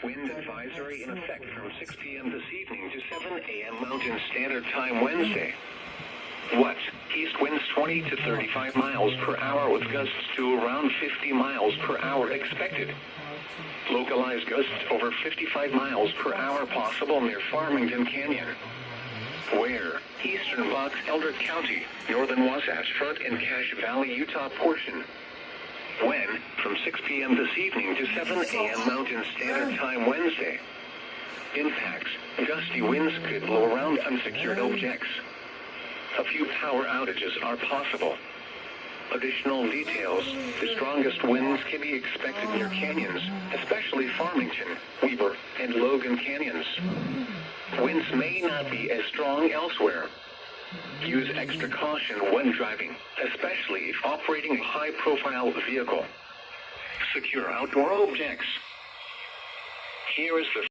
Wind advisory in effect from 6 p.m. this evening to 7 a.m. Mountain Standard Time Wednesday. What? East winds 20 to 35 miles per hour with gusts to around 50 miles per hour expected. Localized gusts over 55 miles per hour possible near Farmington Canyon. Where? Eastern Box Elder County, northern Wasatch Front and Cache Valley, Utah portion. When? From 6 p.m. this evening to 7 a.m. Mountain Standard Time Wednesday. Impacts. Gusty winds could blow around unsecured objects. A few power outages are possible. Additional details. The strongest winds can be expected near canyons, especially Farmington, Weber, and Logan canyons. Winds may not be as strong elsewhere. Use extra caution when driving, especially if operating a high-profile vehicle. Secure outdoor objects. Here is the